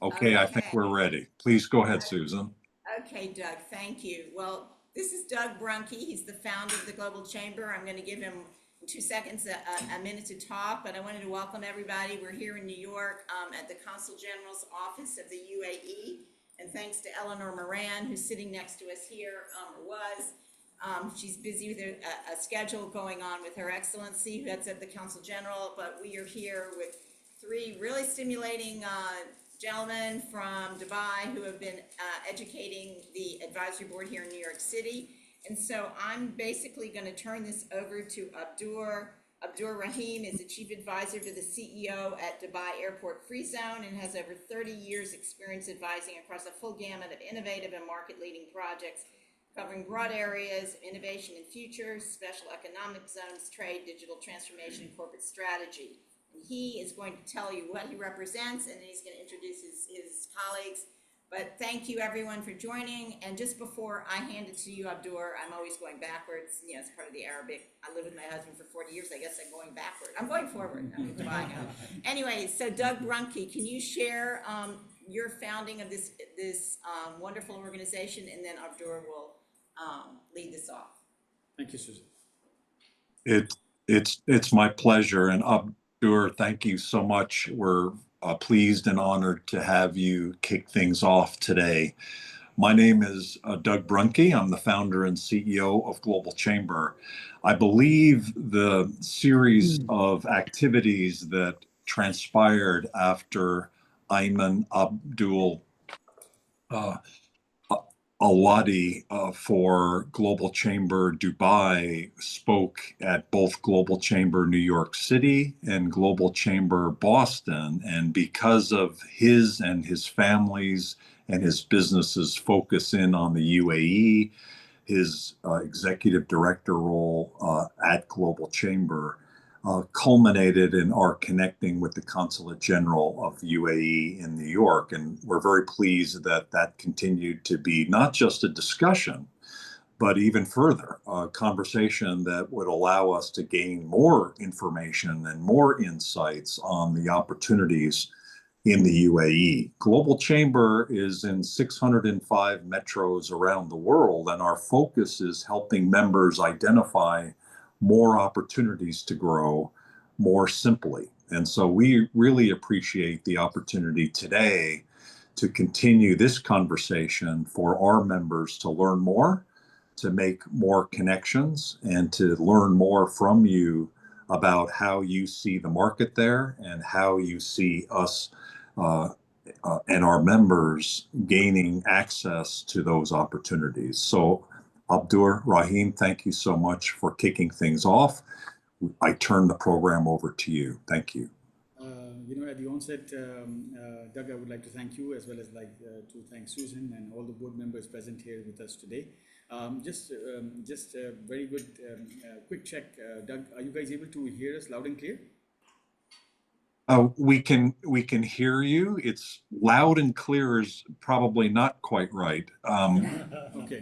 Okay, I think Okay. we're ready. Please go ahead, Susan. Okay, Doug, thank you. Well, this is Doug Brunke. He's the founder of the Global Chamber. I'm going to give him in 2 seconds a minute to talk, but I wanted to welcome everybody. We're here in New York at the Consul General's office of the UAE. And thanks to Eleanor Moran, who's sitting next to us here, or was. She's busy with a schedule going on with Her Excellency, who heads up the Consul General, but we are here with three really stimulating gentlemen from Dubai who have been educating the advisory board here in New York City. And so I'm basically going to turn this over to Abdur. Abdur Rahim is the chief advisor to the CEO at Dubai Airport Free Zone and has over 30 years experience advising across a full gamut of innovative and market leading projects covering broad areas, innovation and future, special economic zones, trade, digital transformation, and corporate strategy. And he is going to tell you what he represents, and then he's going to introduce his colleagues. But thank you everyone for joining. And just before I hand it to you, Abdur, I'm always going backwards. You know, it's part of the Arabic. I lived with my husband for 40 years. I guess I'm going backward. I'm going forward. I'm in Dubai now. Anyway, so Doug Brunke, can you share your founding of this wonderful organization, and then Abdur will lead this off. Thank you, Susan. It's my pleasure. And Abdur, thank you so much. We're pleased and honored to have you kick things off today. My name is Doug Brunke. I'm the founder and CEO of Global Chamber. I believe the series of activities that transpired after Ayman Abdul Alwadi for Global Chamber Dubai spoke at both Global Chamber New York City and Global Chamber Boston. And because of his and his family's and his businesses focus in on the UAE, his executive director role at Global Chamber culminated in our connecting with the Consulate General of UAE in New York. And we're very pleased that that continued to be not just a discussion, but even further, a conversation that would allow us to gain more information and more insights on the opportunities in the UAE. Global Chamber is in 605 metros around the world, and our focus is helping members identify more opportunities to grow more simply. And so we really appreciate the opportunity today to continue this conversation for our members to learn more, to make more connections, and to learn more from you about how you see the market there and how you see us and our members gaining access to those opportunities. So, Abdur Rahim, thank you so much for kicking things off. I turn the program over to you. Thank you. At the onset, Doug, I would like to thank you as well as to thank Susan and all the board members present here with us today. Just a very good quick check. Doug, are you guys able to hear us loud and clear? We can hear you. It's loud and clear is probably not quite right. Okay.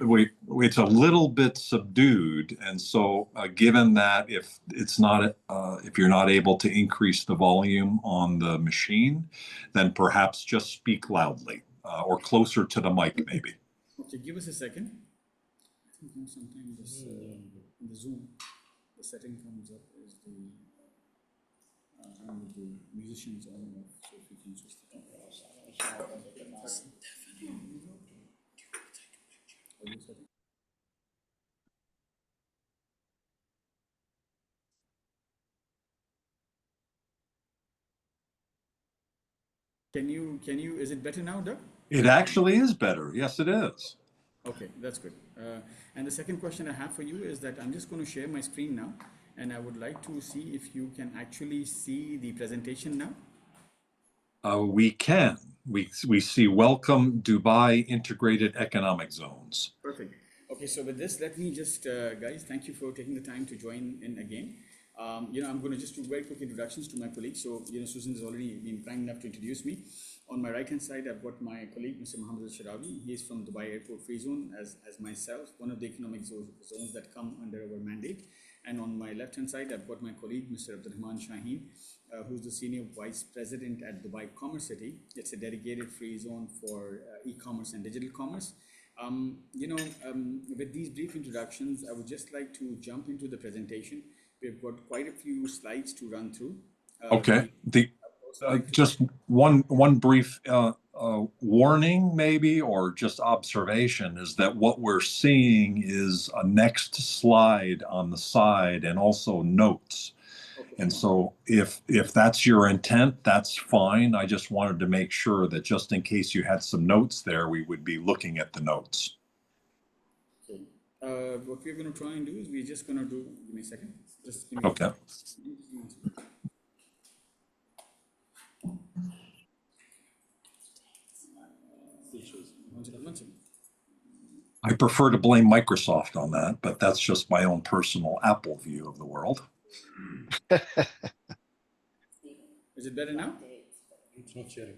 It's a little bit subdued, and so given that if you're not able to increase the volume on the machine, then perhaps just speak loudly or closer to the mic, maybe. Okay, give us a second. I think sometimes this in the Zoom, the setting comes up as the musicians on and off. So if you can just Can you, is it better now, Doug? It actually is better. Yes, it is. Okay, that's good. And the second question I have for you is that I'm just going to share my screen now, and I would like to see if you can actually see the presentation now. We can. We see Welcome Dubai Integrated Economic Zones. Perfect. Okay, so with this, let me just, guys, thank you for taking the time to join in again. I'm going to just do very quick introductions to my colleagues. So, Susan has already been kind enough to introduce me. On my right-hand side, I've got my colleague, Mr. Mohammed Al-Sharawi. He is from Dubai Airport Free Zone, as myself, one of the economic zones that come under our mandate. And on my left-hand side, I've got my colleague, Mr. Abdur Rahim, who's the Senior Vice President at Dubai Commerce City. It's a dedicated free zone for e-commerce and digital commerce. With these brief introductions, I would just like to jump into the presentation. We've got quite a few slides to run through. Okay. Like Just one brief warning, maybe, or just observation, is that what we're seeing is a next slide on the side and also notes. Okay. And so if that's your intent, that's fine. I just wanted to make sure that just in case you had some notes there, we would be looking at the notes. Okay. What we're going to try and do is we're just going to do, give me a second. Just give me Okay. One second. I prefer to blame Microsoft on that, but that's just my own personal Apple view of the world. Is it better now? It's not sharing.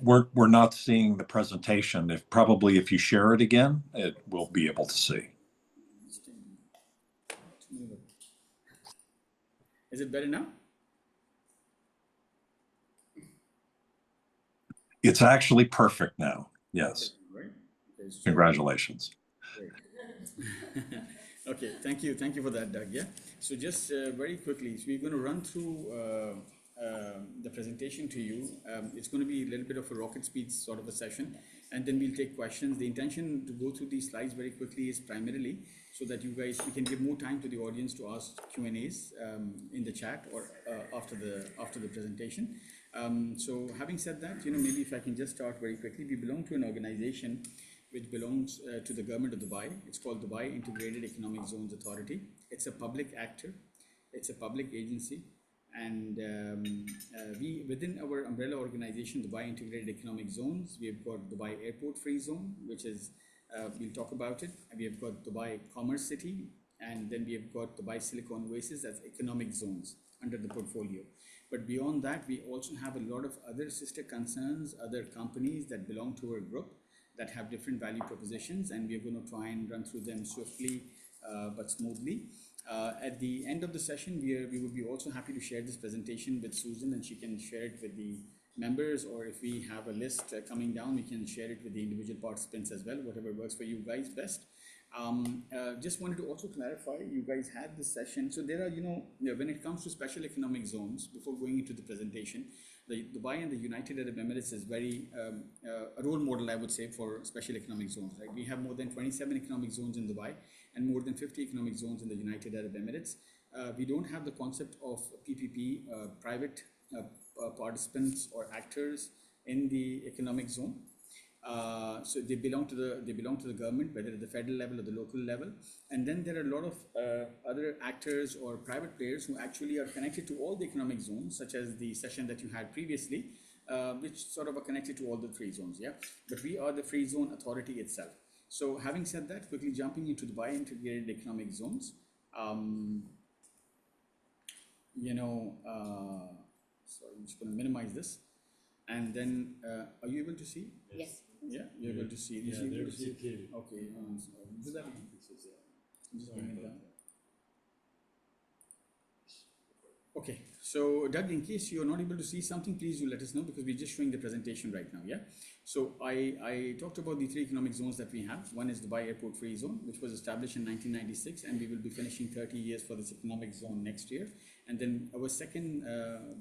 We're not seeing the presentation. If you share it again, we'll be able to see. Is it better now? It's actually perfect now. Yes. Right. Okay, so Congratulations. great. Okay, thank you for that, Doug. Yeah. So just very quickly, so we're going to run through the presentation to you. It's going to be a little bit of a rocket speed sort of a session, and then we'll take questions. The intention to go through these slides very quickly is primarily so that we can give more time to the audience to ask Q&As in the chat or after the presentation. So having said that, maybe if I can just start very quickly, we belong to an organization which belongs to the government of Dubai. It's called Dubai Integrated Economic Zones Authority. It's a public actor. It's a public agency. And we, within our umbrella organization, Dubai Integrated Economic Zones, we have got Dubai Airport Free Zone, which is, we'll talk about it. And we have got Dubai Commerce City, and then we have got Dubai Silicon Oasis as economic zones under the portfolio. But beyond that, we also have a lot of other sister concerns, other companies that belong to our group that have different value propositions, and we're going to try and run through them swiftly but smoothly. At the end of the session, we would be also happy to share this presentation with Susan, and she can share it with the members, or if we have a list coming down, we can share it with the individual participants as well, whatever works for you guys best. Just wanted to also clarify, you guys had this session. So there are, when it comes to special economic zones, before going into the presentation, the Dubai and the United Arab Emirates is very a role model, I would say, for special economic zones. Right? We have more than 27 economic zones in Dubai and more than 50 economic zones in the United Arab Emirates. We don't have the concept of PPP, private participants or actors in the economic zone. So they belong to the government, whether at the federal level or the local level. And then there are a lot of other actors or private players who actually are connected to all the economic zones, such as the session that you had previously, which sort of are connected to all the free zones. Yeah, but we are the free zone authority itself. So having said that, quickly jumping into Dubai Integrated Economic Zones. So I'm just going to minimize this, and then are you able to see? Yes. Yeah, you're able to see. Yeah, they're able to see it clearly. Okay, so do that again. Just bring it down. Okay, so Doug, in case you're not able to see something, please do let us know, because we're just showing the presentation right now. Yeah. So I talked about the three economic zones that we have. One is Dubai Airport Free Zone, which was established in 1996, and we will be finishing 30 years for this economic zone next year. And then our second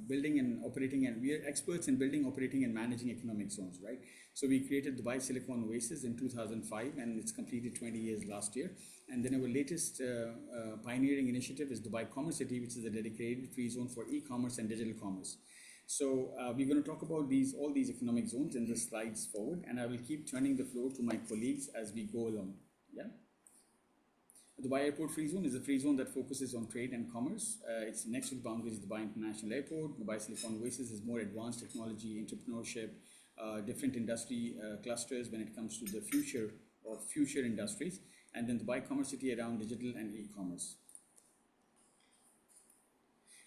building and operating, and we are experts in building, operating, and managing economic zones, right? So we created Dubai Silicon Oasis in 2005, and it's completed 20 years last year. And then our latest pioneering initiative is Dubai Commerce City, which is a dedicated free zone for e-commerce and digital commerce. So we're going to talk about all these economic zones in the slides forward, and I will keep turning the floor to my colleagues as we go along. Yeah. The Dubai Airport Free Zone is a free zone that focuses on trade and commerce. It's next to the boundaries of Dubai International Airport. Dubai Silicon Oasis is more advanced technology, entrepreneurship, different industry clusters when it comes to the future industries. And then Dubai Commerce City around digital and e-commerce.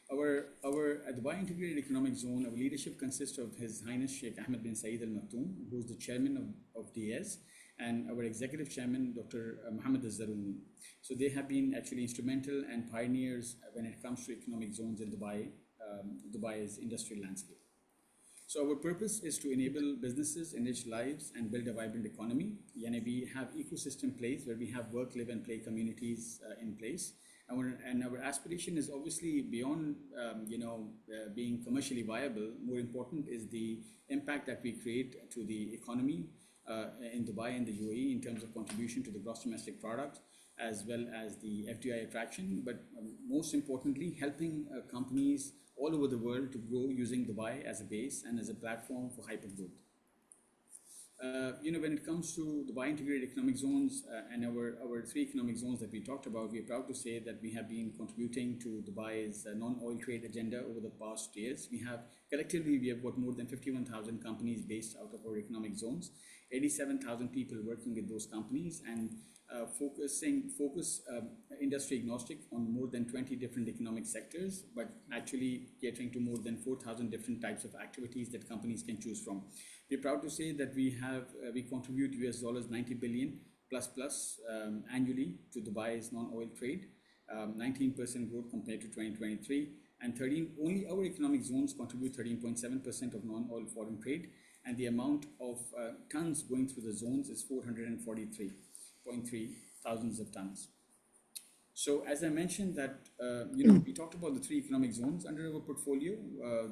Our Dubai Integrated Economic Zone, our leadership consists of His Highness Sheikh Ahmed bin Saeed Al Maktoum, who is the chairman of DIEZ, and our executive chairman, Dr. Mohammed Al-Zaruni. So they have been actually instrumental and pioneers when it comes to economic zones in Dubai's industrial landscape. So our purpose is to enable businesses, enrich lives, and build a vibrant economy. We have ecosystem plays where we have work, live, and play communities in place. And our aspiration is obviously beyond, being commercially viable. More important is the impact that we create to the economy in Dubai and the UAE in terms of contribution to the gross domestic product, as well as the FDI attraction. But most importantly, helping companies all over the world to grow using Dubai as a base and as a platform for hypergrowth. When it comes to Dubai integrated economic zones and our 3 economic zones that we talked about, we are proud to say that we have been contributing to Dubai's non-oil trade agenda over the past years. Collectively, we have got more than 51,000 companies based out of our economic zones, 87,000 people working with those companies, and focus industry agnostic on more than 20 different economic sectors, but actually catering to more than 4,000 different types of activities that companies can choose from. We're proud to say that we contribute US dollars 90 billion plus annually to Dubai's non-oil trade, 19% growth compared to 2023, and only our economic zones contribute 13.7% of non-oil foreign trade, and the amount of tons going through the zones is 443.3 thousands of tons. So as I mentioned that, we talked about the 3 economic zones under our portfolio,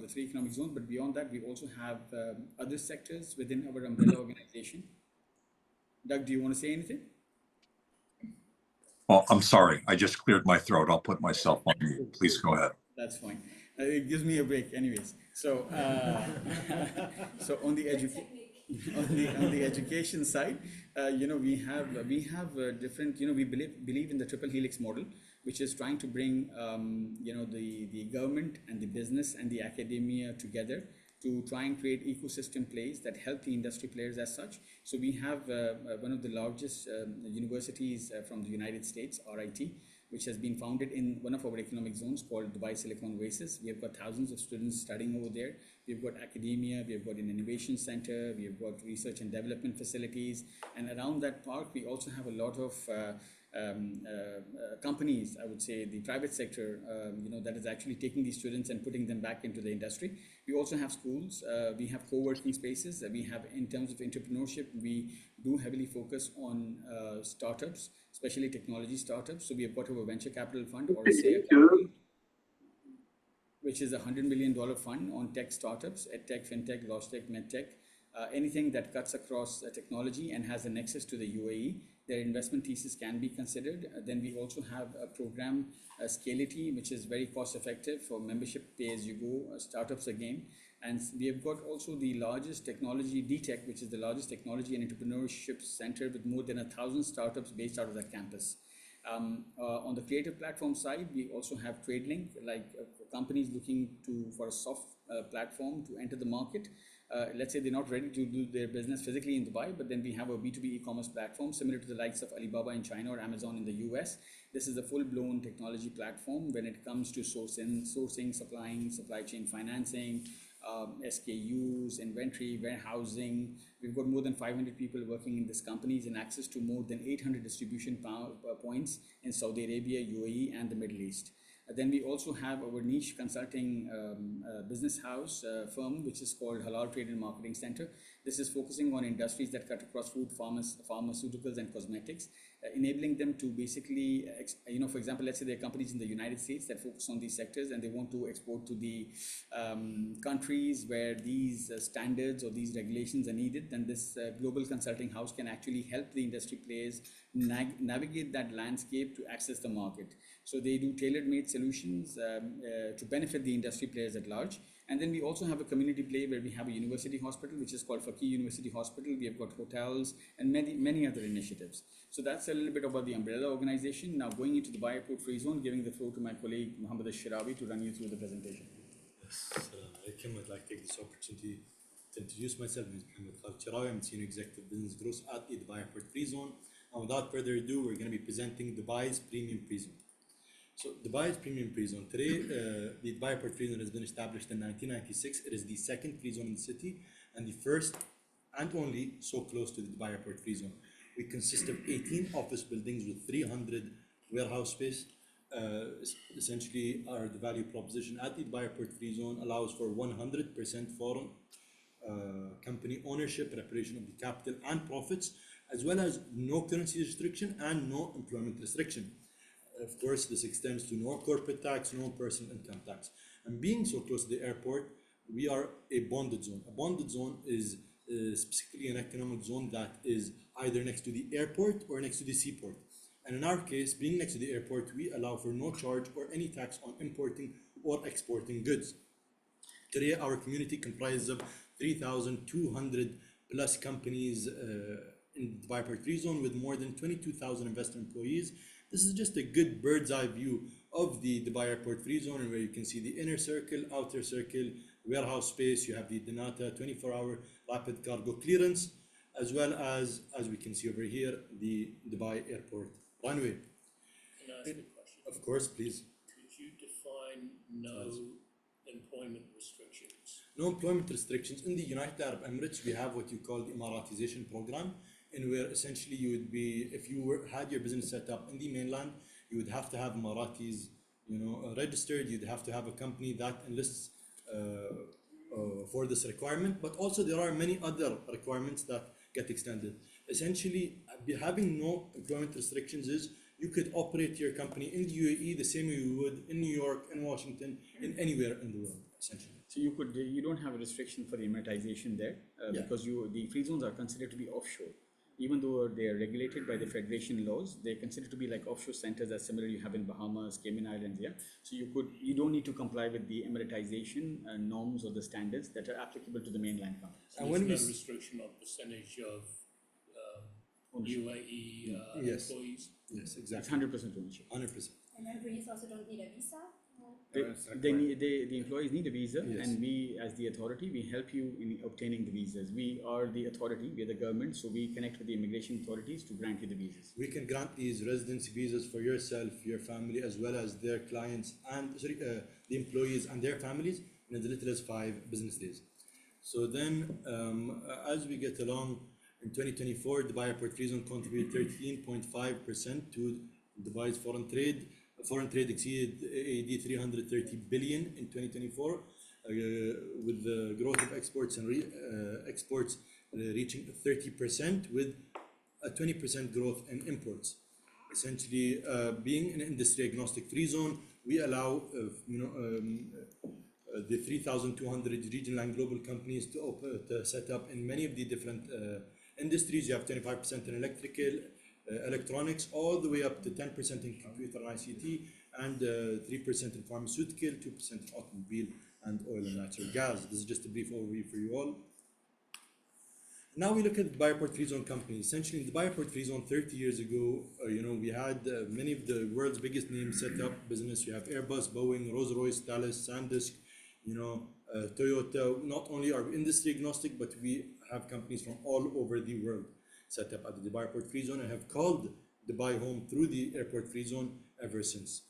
the 3 economic zones, but beyond that, we also have other sectors within our umbrella organization. Doug, do you want to say anything? Oh, I'm sorry. I just cleared my throat. I'll put myself on mute. Please go ahead. That's fine. It gives me a break anyways. So, so on the education side, we have different, we believe in the triple helix model, which is trying to bring, the government and the business and the academia together to try and create ecosystem plays that help the industry players as such. So we have one of the largest universities from the United States, RIT, which has been founded in one of our economic zones called Dubai Silicon Oasis. We have got thousands of students studying over there. We've got academia, we have got an innovation center, we have got research and development facilities. And around that park, we also have a lot of companies, I would say the private sector, that is actually taking these students and putting them back into the industry. We also have schools, we have co-working spaces, we have, in terms of entrepreneurship, we do heavily focus on startups, especially technology startups. So we have got our venture capital fund, or say capital, which is a $100 million fund on tech startups, edtech, fintech, logtech, medtech, anything that cuts across technology and has a nexus to the UAE. Their investment thesis can be considered. Then we also have a program, Scality, which is very cost effective for membership pay-as-you-go startups again. And we have got also the largest technology, DTech, which is the largest technology and entrepreneurship center with more than 1,000 startups based out of that campus. On the creative platform side, we also have TradeLink, like companies looking for a soft platform to enter the market. Let's say they're not ready to do their business physically in Dubai, but then we have a B2B e-commerce platform similar to the likes of Alibaba in China or Amazon in the US. This is a full-blown technology platform when it comes to sourcing, supplying, supply chain financing, SKUs, inventory, warehousing. We've got more than 500 people working in these companies and access to more than 800 distribution points in Saudi Arabia, UAE, and the Middle East. Then we also have our niche consulting business house firm, which is called Halal Trade and Marketing Center. This is focusing on industries that cut across food, pharmaceuticals, and cosmetics, enabling them to basically, for example, let's say there are companies in the United States that focus on these sectors and they want to export to the countries where these standards or these regulations are needed. Then this global consulting house can actually help the industry players navigate that landscape to access the market. So they do tailor-made solutions to benefit the industry players at large. And then we also have a community play where we have a university hospital, which is called Fakir University Hospital. We have got hotels and many other initiatives. So that's a little bit about the umbrella organization. Now going into the Airport Free Zone, giving the floor to my colleague Mohammed Al-Shirawi to run you through the presentation. Yes, I would like to take this opportunity to introduce myself. My name is Mohammed Al-Shirawi. I'm Senior Executive Business Growth at the Dubai Airport Free Zone. And without further ado, we're going to be presenting Dubai's Premium Free Zone. So Dubai's Premium Free Zone. Today, the Dubai Airport Free Zone has been established in 1996. It is the second free zone in the city and the first and only so close to the Dubai Airport Free Zone. We consist of 18 office buildings with 300 warehouse space. Essentially, the value proposition at the Dubai Airport Free Zone allows for 100% foreign company ownership, preparation of the capital and profits, as well as no currency restriction and no employment restriction. Of course, this extends to no corporate tax, no personal income tax. And being so close to the airport, we are a bonded zone. A bonded zone is specifically an economic zone that is either next to the airport or next to the seaport. And in our case, being next to the airport, we allow for no charge or any tax on importing or exporting goods. Today, our community comprises of 3,200 plus companies in the Dubai Airport Free Zone with more than 22,000 investor employees. This is just a good bird's eye view of the Dubai Airport Free Zone, and where you can see the inner circle, outer circle, warehouse space. You have the Denata 24-hour rapid cargo clearance, as well as we can see over here, the Dubai Airport runway. Can I ask a question? Of course, please. Could you define no employment restrictions? No employment restrictions. In the United Arab Emirates, we have what you call the Emaratization program, in where essentially you would be, if you had your business set up in the mainland, you would have to have Emiratis, registered. You'd have to have a company that enlists for this requirement. But also there are many other requirements that get extended. Essentially, having no employment restrictions is you could operate your company in the UAE the same way you would in New York, in Washington, in anywhere in the world, essentially. So you don't have a restriction for the emiratization there Yeah. because the free zones are considered to be offshore. Even though they are regulated by the federation laws, they're considered to be like offshore centers as similar you have in Bahamas, Cayman Islands, yeah. So you don't need to comply with the emiratization norms or the standards that are applicable to the mainland companies. And There's when we no restriction on percentage of UAE Yes. employees? Yes, It's exactly. 100% ownership. 100%. And employees also don't need a visa? Or- The employees need a visa, Yes. and we, as the authority, we help you in obtaining the visas. We are the authority, we are the government, so we connect with the immigration authorities to grant you the visas. We can grant these residency visas for yourself, your family, as well as their clients and the employees and their families in as little as 5 business days. So then, as we get along, in 2024, Dubai Airport Free Zone contributed 13.5% to Dubai's foreign trade. Foreign trade exceeded AED 330 billion in 2024, with the growth of exports and exports reaching 30%, with a 20% growth in imports. Essentially, being an industry agnostic free zone, we allow the 3,200 regional and global companies to set up in many of the different industries. You have 25% in electrical, electronics, all the way up to 10% in computer and ICT, and 3% in pharmaceutical, 2% in automobile, and oil and natural gas. This is just a brief overview for you all. Now we look at the Dubai Airport Free Zone companies. Essentially, in the Dubai Airport Free Zone 30 years ago, we had many of the world's biggest names set up business. You have Airbus, Boeing, Rolls-Royce, Thales, SanDisk, Toyota. Not only are we industry agnostic, but we have companies from all over the world set up at the Dubai Airport Free Zone and have called Dubai home through the Airport Free Zone ever since.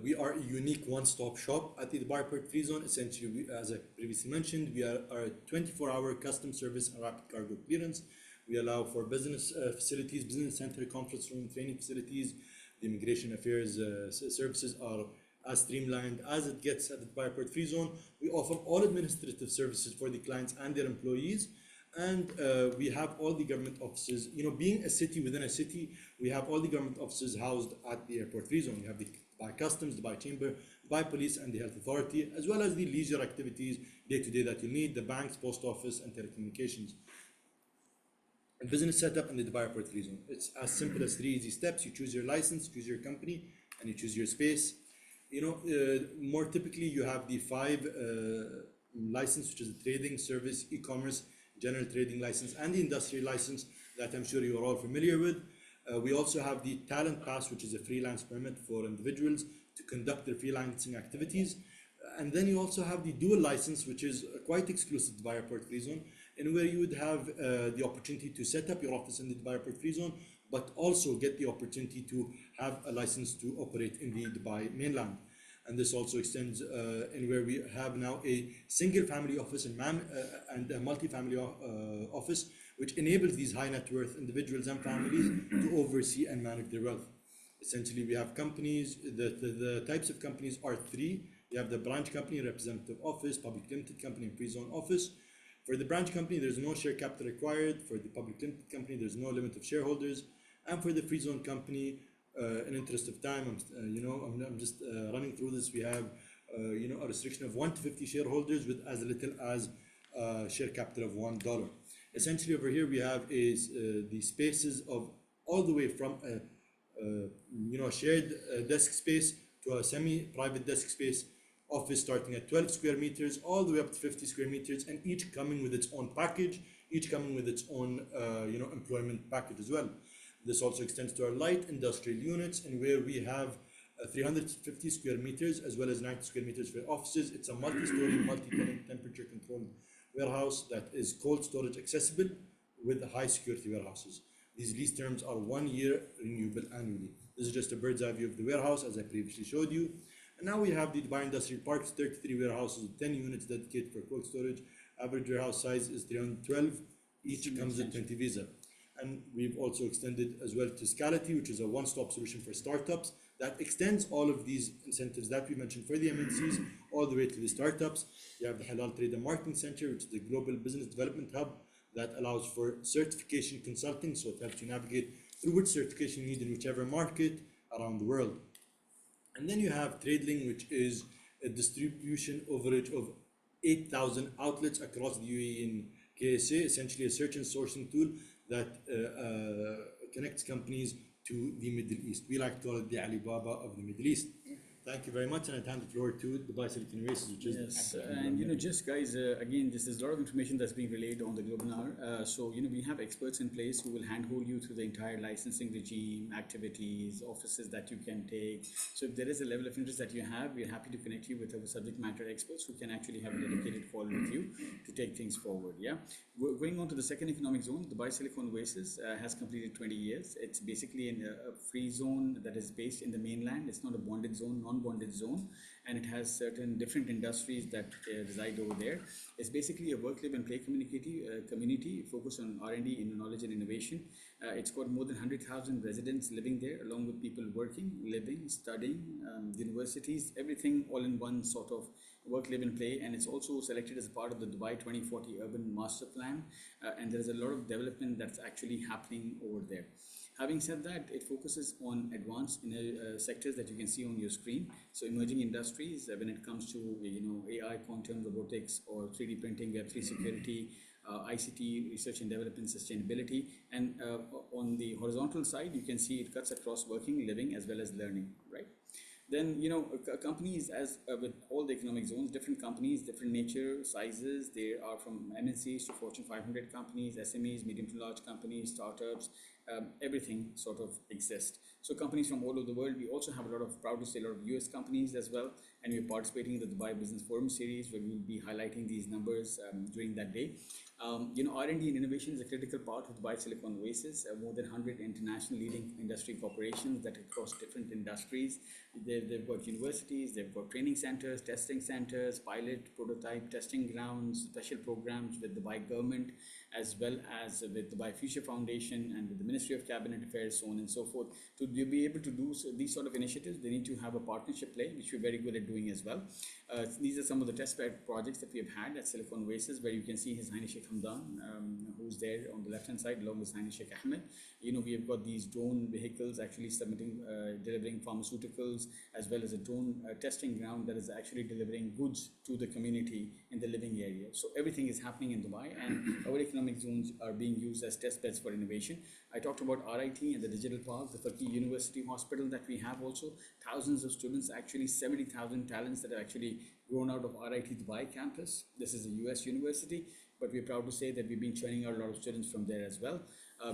We are a unique one-stop shop at the Dubai Airport Free Zone. Essentially, as I previously mentioned, we are a 24-hour custom service and rapid cargo clearance. We allow for business facilities, business center, conference room, training facilities. The immigration affairs services are as streamlined as it gets at the Dubai Airport Free Zone. We offer all administrative services for the clients and their employees. And we have all the government offices, being a city within a city, we have all the government offices housed at the Airport Free Zone. You have the Dubai Customs, Dubai Chamber, Dubai Police, and the Health Authority, as well as the leisure activities day-to-day that you need, the banks, post office, and telecommunications. And business setup in the Dubai Airport Free Zone. It's as simple as 3 easy steps. You choose your license, choose your company, and you choose your space. More typically, you have the 5 license, which is a trading, service, e-commerce, general trading license, and the industrial license that I'm sure you are all familiar with. We also have the talent pass, which is a freelance permit for individuals to conduct their freelancing activities. And then you also have the dual license, which is quite exclusive to Dubai Airport Free Zone, in where you would have the opportunity to set up your office in the Dubai Airport Free Zone, but also get the opportunity to have a license to operate in the Dubai mainland. And this also extends in where we have now a single family office and a multi-family office, which enables these high net worth individuals and families to oversee and manage their wealth. Essentially, we have companies, the types of companies are three. You have the branch company, representative office, public limited company, and free zone office. For the branch company, there's no share capital required. For the public limited company, there's no limit of shareholders. And for the free zone company, in interest of time, I'm just running through this. We have, a restriction of 1 to 50 shareholders with as little as share capital of $1. Essentially, over here we have is the spaces of all the way from a shared desk space to a semi-private desk space office starting at 12 square meters all the way up to 50 square meters, and each coming with its own package, each coming with its own employment package as well. This also extends to our light industrial units, and where we have 350 square meters as well as 90 square meters for offices. It's a multi-story, multi-tenant, temperature controlled warehouse that is cold storage accessible with high security warehouses. These lease terms are 1 year, renewable annually. This is just a bird's eye view of the warehouse, as I previously showed you. And now we have the Dubai Industrial Parks, 33 warehouses with 10 units dedicated for cold storage. Average warehouse size is 312. Each comes with 20 visa. And we've also extended as well to Scality, which is a one-stop solution for startups that extends all of these incentives that we mentioned for the MNCs all the way to the startups. You have the Halal Trade and Marketing Center, which is the global business development hub that allows for certification consulting. So it helps you navigate through which certification you need in whichever market around the world. And then you have TradeLink, which is a distribution overage of 8,000 outlets across the UAE and KSA, essentially a search and sourcing tool that connects companies to the Middle East. We like to call it the Alibaba of the Middle East. Thank you very much, and I hand the floor to Dubai Silicon Oasis, which is yes. And just guys, again, this is a lot of information that's being relayed on the Globinar. So we have experts in place who will handhold you through the entire licensing regime, activities, offices that you can take. So if there is a level of interest that you have, we're happy to connect you with our subject matter experts who can actually have a dedicated call with you to take things forward. Yeah. Going on to the second economic zone, Dubai Silicon Oasis has completed 20 years. It's basically in a free zone that is based in the mainland. It's not a bonded zone, non-bonded zone, and it has certain different industries that reside over there. It's basically a work, live and play community focused on R&D, in knowledge and innovation. It's got more than 100,000 residents living there, along with people working, living, studying, universities, everything all in one sort of work, live and play. And it's also selected as a part of the Dubai 2040 Urban Master Plan, and there's a lot of development that's actually happening over there. Having said that, it focuses on advanced sectors that you can see on your screen. So emerging industries, when it comes to AI, quantum, robotics, or 3D printing, Web3 security, ICT, research and development, sustainability. And on the horizontal side, you can see it cuts across working, living, as well as learning, right? Then, companies, as with all the economic zones, different companies, different nature, sizes. They are from MNCs to Fortune 500 companies, SMEs, medium to large companies, startups, everything sort of exists. So companies from all over the world. We also have proud to say, a lot of US companies as well. And we're participating in the Dubai Business Forum series, where we'll be highlighting these numbers during that day. R&D and innovation is a critical part of Dubai Silicon Oasis. More than 100 international leading industry corporations that across different industries. They've got universities, they've got training centers, testing centers, pilot, prototype, testing grounds, special programs with the Dubai government, as well as with Dubai Future Foundation and with the Ministry of Cabinet Affairs, so on and so forth. To be able to do these sort of initiatives, they need to have a partnership play, which we're very good at doing as well. These are some of the test bed projects that we have had at Silicon Oasis, where you can see His Highness Sheikh Hamdan, who's there on the left-hand side, along with His Highness Sheikh Ahmed. We have got these drone vehicles actually delivering pharmaceuticals, as well as a drone testing ground that is actually delivering goods to the community in the living area. So everything is happening in Dubai, and our economic zones are being used as test beds for innovation. I talked about RIT and the digital park, the Faqih University Hospital that we have also. Thousands of students, actually 70,000 talents that are actually grown out of RIT Dubai campus. This is a US university, but we're proud to say that we've been churning out a lot of students from there as well.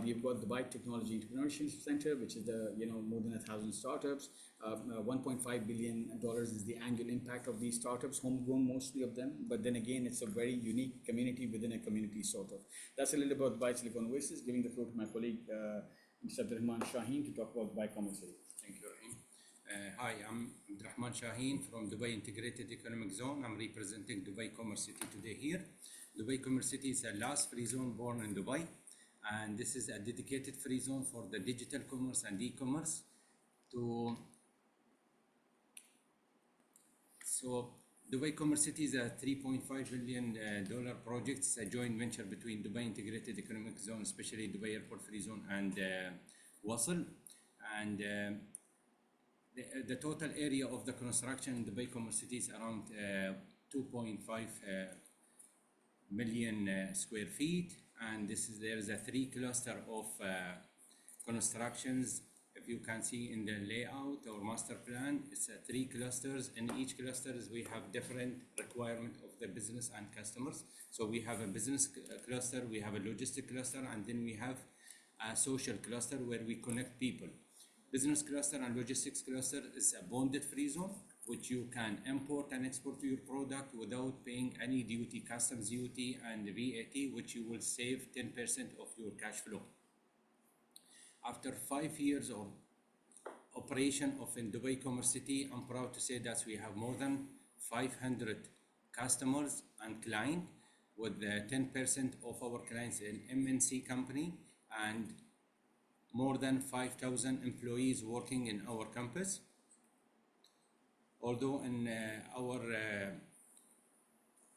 We've got the Dubai Technology Entrepreneurship Center, which is the more than 1,000 startups. $1.5 billion is the annual impact of these startups, homegrown mostly of them. But then again, it's a very unique community within a community sort of. That's a little about Dubai Silicon Oasis. Giving the floor to my colleague, Mr. Abdur Rahim Shaheen, to talk about Dubai Commerce City. Thank you, Rahim. Hi, I'm Abdur Rahim Shaheen from Dubai Integrated Economic Zone. I'm representing Dubai Commerce City today here. Dubai Commerce City is the last free zone born in Dubai. and this is a dedicated free zone for the digital commerce and e-commerce. So Dubai Commerce City is a $3.5 billion project. It's a joint venture between Dubai Integrated Economic Zone, especially Dubai Airport Free Zone, and Wasl. And the total area of the construction in Dubai Commerce City is around 2.5 million square feet, and there is a 3 cluster of constructions. If you can see in the layout or master plan, it's 3 clusters. In each clusters we have different requirement of the business and customers. So we have a business cluster, we have a logistic cluster, and then we have a social cluster where we connect people. Business cluster and logistics cluster is a bonded free zone, which you can import and export your product without paying any duty, customs duty and VAT, which you will save 10% of your cash flow. After 5 years of operation in Dubai Commerce City, I'm proud to say that we have more than 500 customers and clients, with 10% of our clients in MNC company and more than 5,000 employees working in our campus. Although in our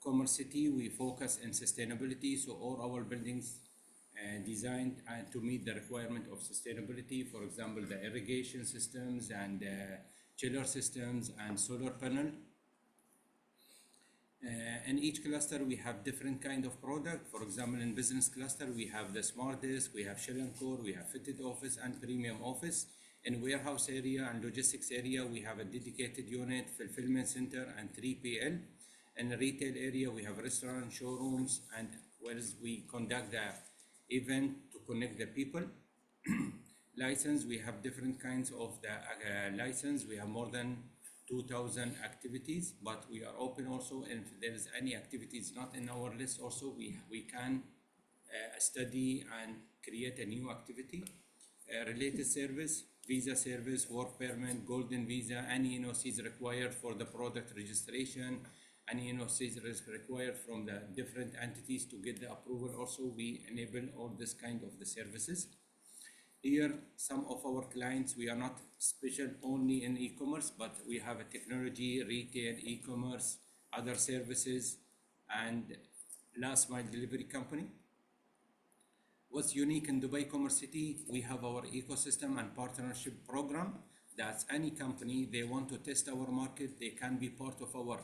Commerce City, we focus on sustainability, so all our buildings designed to meet the requirement of sustainability. For example, the irrigation systems and chiller systems and solar panel. In each cluster, we have different kind of product. For example, in business cluster, we have the smart desk, we have shell and core, we have fitted office and premium office. In warehouse area and logistics area, we have a dedicated unit, fulfillment center, and 3PL. In the retail area, we have restaurant, showrooms, and whereas we conduct the event to connect the people. License, we have different kinds of the license. We have more than 2,000 activities, but we are open also, and if there is any activities not in our list also, we can study and create a new activity. Related service, visa service, work permit, golden visa, any NOCs required for the product registration, any NOCs required from the different entities to get the approval. Also, we enable all this kind of the services. Here, some of our clients, we are not special only in e-commerce, but we have a technology, retail, e-commerce, other services, and last mile delivery company. What's unique in Dubai Commerce City, we have our ecosystem and partnership program. That's any company, they want to test our market, they can be part of our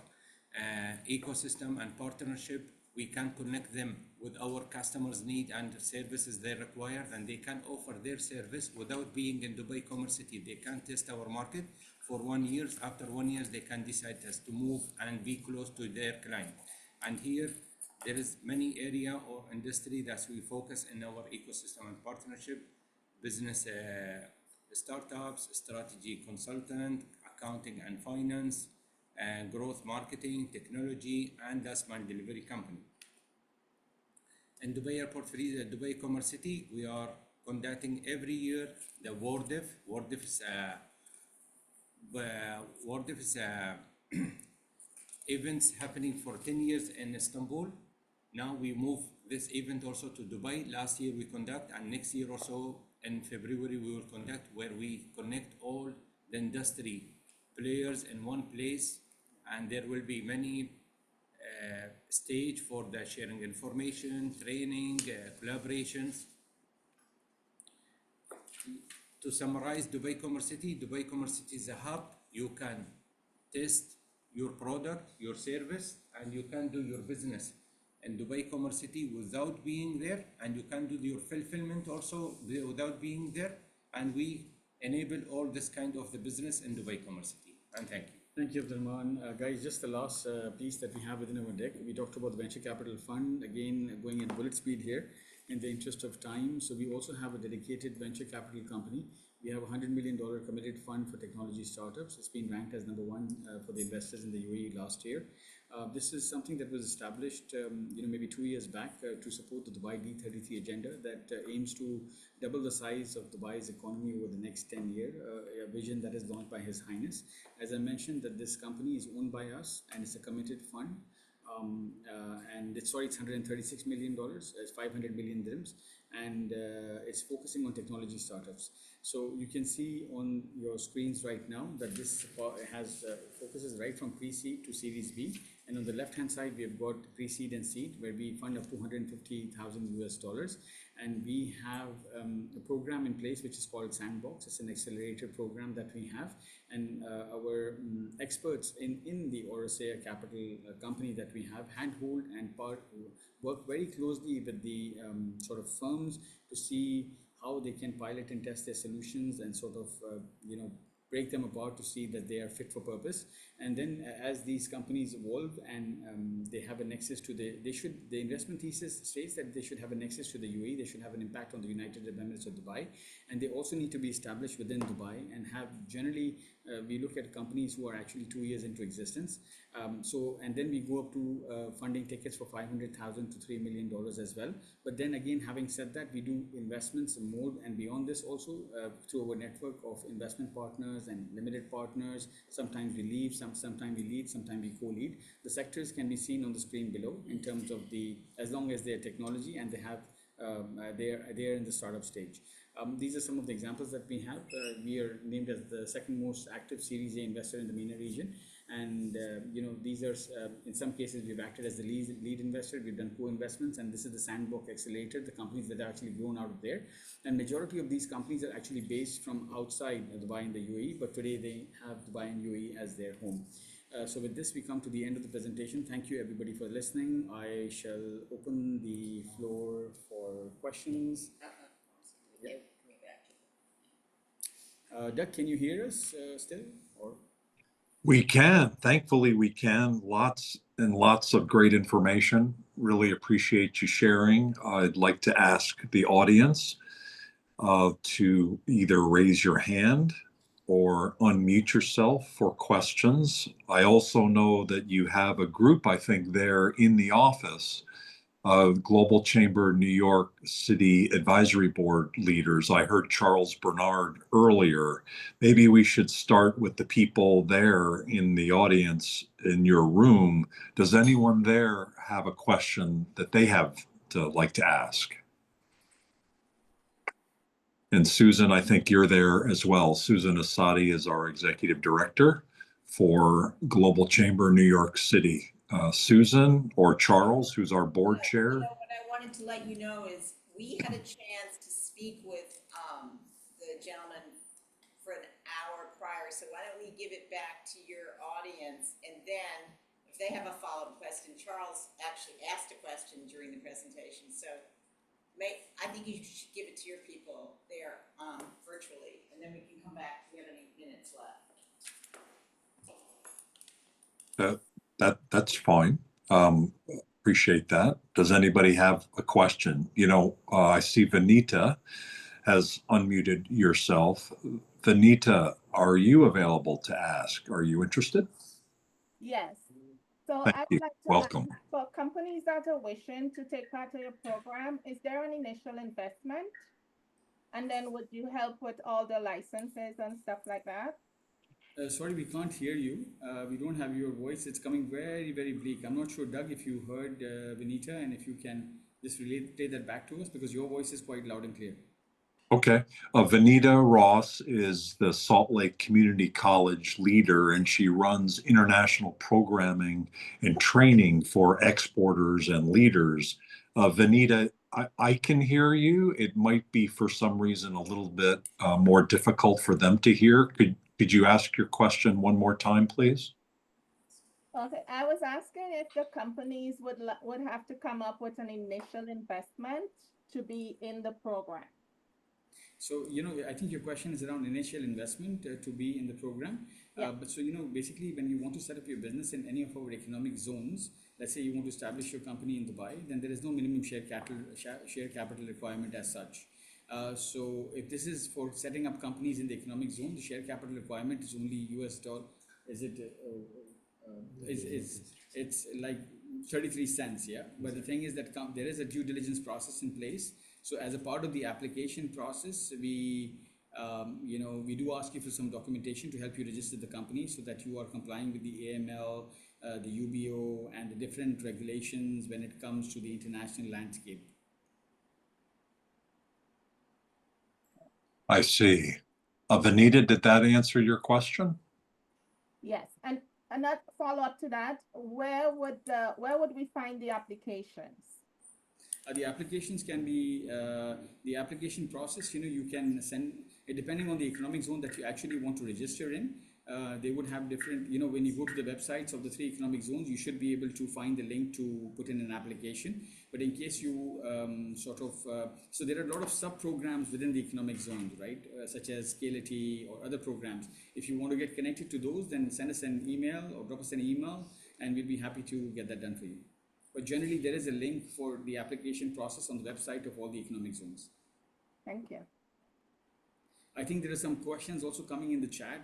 ecosystem and partnership. We can connect them with our customers' need and services they require, and they can offer their service without being in Dubai Commerce City. They can test our market for 1 year. After 1 year, they can decide to move and be close to their client. And here, there is many area or industry that we focus in our ecosystem and partnership. Business startups, strategy consultant, accounting and finance, growth marketing, technology, and last mile delivery company. In Dubai Airport Free, Dubai Commerce City, we are conducting every year the WordF. WordF is events happening for 10 years in Istanbul. Now we move this event also to Dubai. Last year we conduct, and next year also in February we will conduct, where we connect all the industry players in one place, and there will be many stage for the sharing information, training, collaborations. To summarize Dubai Commerce City is a hub. You can test your product, your service, and you can do your business in Dubai Commerce City without being there, and you can do your fulfillment also without being there, and we enable all this kind of the business in Dubai Commerce City. And thank you. Thank you, Abdur Rahim. Guys, just the last piece that we have within our deck. We talked about the venture capital fund, again going at bullet speed here in the interest of time. So we also have a dedicated venture capital company. We have a $100 million committed fund for technology startups. It's been ranked as #1 for the investors in the UAE last year. This is something that was established, maybe 2 years back to support the Dubai D33 agenda that aims to double the size of Dubai's economy over the next 10 years, a vision that is launched by His Highness. As I mentioned, that this company is owned by us and it's a committed fund. And it's $136 million, as 500 million dirhams. and it's focusing on technology startups. So you can see on your screens right now that this has focuses right from pre-seed to Series B. And on the left-hand side, we have got pre-seed and seed, where we fund up to $150,000. And we have a program in place which is called Sandbox. It's an accelerator program that we have. And our experts in the Oracea Capital company that we have handhold and work very closely with the sort of firms to see how they can pilot and test their solutions and sort of, break them apart to see that they are fit for purpose. And then as these companies evolve and they have a nexus to the investment thesis states that they should have a nexus to the UAE, they should have an impact on the United Arab Emirates of Dubai, and they also need to be established within Dubai and have generally, we look at companies who are actually 2 years into existence. And then we go up to funding tickets for $500,000 to $3 million as well. But then again, having said that, we do investments more and beyond this also through our network of investment partners and limited partners. Sometimes we lead, sometimes we lead, sometimes we co-lead. The sectors can be seen on the screen below in terms of as long as they're technology and they have, they're in the startup stage. These are some of the examples that we have. We are named as the second most active Series A investor in the MENA region. And, these are, in some cases, we've acted as the lead investor. We've done co-investments, and this is the Sandbox Accelerator, the companies that are actually grown out of there. And majority of these companies are actually based from outside Dubai and the UAE, but today they have Dubai and UAE as their home. So with this, we come to the end of the presentation. Thank you, everybody, for listening. I shall open the floor for questions. Doug, can you hear us still? Or? We can. Thankfully, we can. Lots and lots of great information. Really appreciate you sharing. I'd like to ask the audience to either raise your hand or unmute yourself for questions. I also know that you have a group, I think, there in the office of Global Chamber New York City Advisory Board leaders. I heard Charles Bernard earlier. Maybe we should start with the people there in the audience in your room. Does anyone there have a question that they have to like to ask? And Susan, I think you're there as well. Susan Asadi is our executive director for Global Chamber New York City. Susan or Charles, who's our board chair. What I wanted to let you know is we had a chance to speak with the gentleman for an hour prior. So why don't we give it back to your audience, and then if they have a follow-up question, Charles actually asked a question during the presentation. So I think you should give it to your people there virtually, and then we can come back. We have any minutes left. That's fine. Appreciate that. Does anybody have a question? I see Vanita has unmuted yourself. Vanita, are you available to ask? Are you interested? Yes. So Thank I you. would like to Welcome. ask, for companies that are wishing to take part of your program, is there an initial investment? And then would you help with all the licenses and stuff like that? Sorry, we can't hear you. We don't have your voice. It's coming very, very bleak. I'm not sure, Doug, if you heard Vinita, and if you can just relay that back to us, because your voice is quite loud and clear. Okay. Vanita Ross is the Salt Lake Community College leader, and she runs international programming and training for exporters and leaders. Vanita, I can hear you. It might be for some reason a little bit more difficult for them to hear. Could you ask your question one more time, please? Okay, I was asking if the companies would have to come up with an initial investment to be in the program. So, I think your question is around initial investment to be in the program. Yeah. But so, basically when you want to set up your business in any of our economic zones, let's say you want to establish your company in Dubai, then there is no minimum share capital requirement as such. So if this is for setting up companies in the economic zone, the share capital requirement is only US dollar. It's like 33 cents, yeah. But the thing is that there is a due diligence process in place. So as a part of the application process, we do ask you for some documentation to help you register the company so that you are complying with the AML, the UBO, and the different regulations when it comes to the international landscape. I see. Vanita, did that answer your question? Yes, and another follow-up to that, where would we find the applications? The applications can be the application process. You can send depending on the economic zone that you actually want to register in. They would have different. When you go to the websites of the 3 economic zones, you should be able to find the link to put in an application. But in case you so there are a lot of sub programs within the economic zones, right? Such as Scality or other programs. If you want to get connected to those, then send us an email or drop us an email, and we'll be happy to get that done for you. But generally, there is a link for the application process on the website of all the economic zones. Thank you. I think there are some questions also coming in the chat.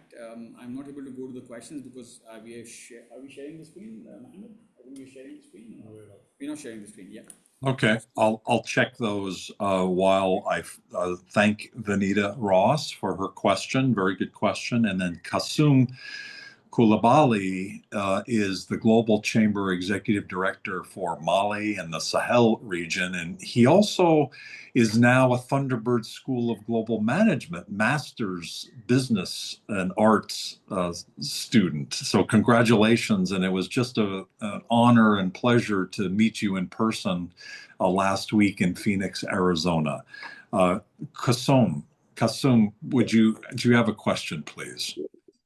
I'm not able to go to the questions because are we sharing the screen, Mohammed? I think we're sharing the screen. We're not sharing the screen, yeah. Okay, I'll check those while I thank Vanita Ross for her question. Very good question. And then Kasum Koulibaly is the Global Chamber Executive Director for Mali and the Sahel region. And he also is now a Thunderbird School of Global Management Master's Business and Arts student. So congratulations. And it was just an honor and pleasure to meet you in person last week in Phoenix, Arizona. Kasum, do you have a question, please?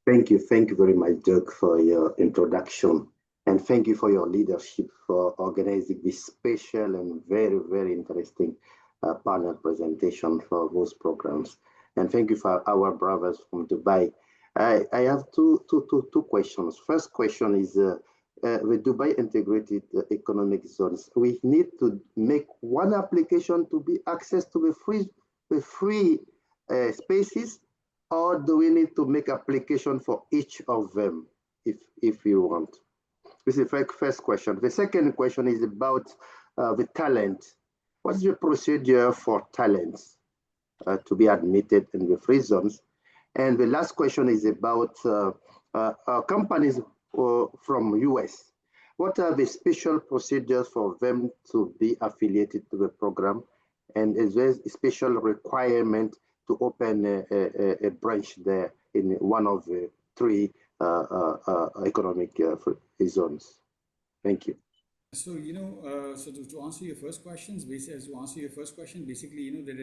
Thank you. Thank you very much, Doug, for your introduction. And thank you for your leadership for organizing this special and very, very interesting panel presentation for those programs. And thank you for our brothers from Dubai. I have two questions. First question is with Dubai Integrated Economic Zones, we need to make one application to be access to the free spaces, or do we need to make application for each of them if you want? This is the first question. The second question is about the talent. What's the procedure for talents to be admitted in the free zones? And the last question is about companies from US. What are the special procedures for them to be affiliated to the program? And is there a special requirement to open a branch there in one of the 3 economic zones? Thank you. So to answer your first question, basically, there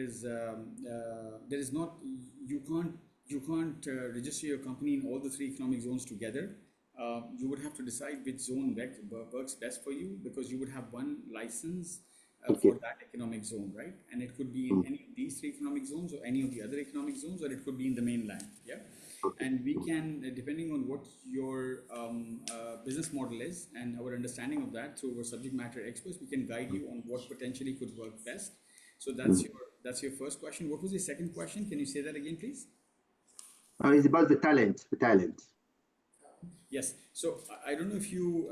is not, you can't register your company in all the 3 economic zones together. You would have to decide which zone works best for you, because you would have one license for that economic zone, right? And it could be in any of these 3 economic zones or any of the other economic zones, or it could be in the mainland, yeah? And we can, depending on what your business model is and our understanding of that through our subject matter experts, we can guide you on what potentially could work best. So that's your first question. What was your second question? Can you say that again, please? It's about the talent. Yes. So I don't know if you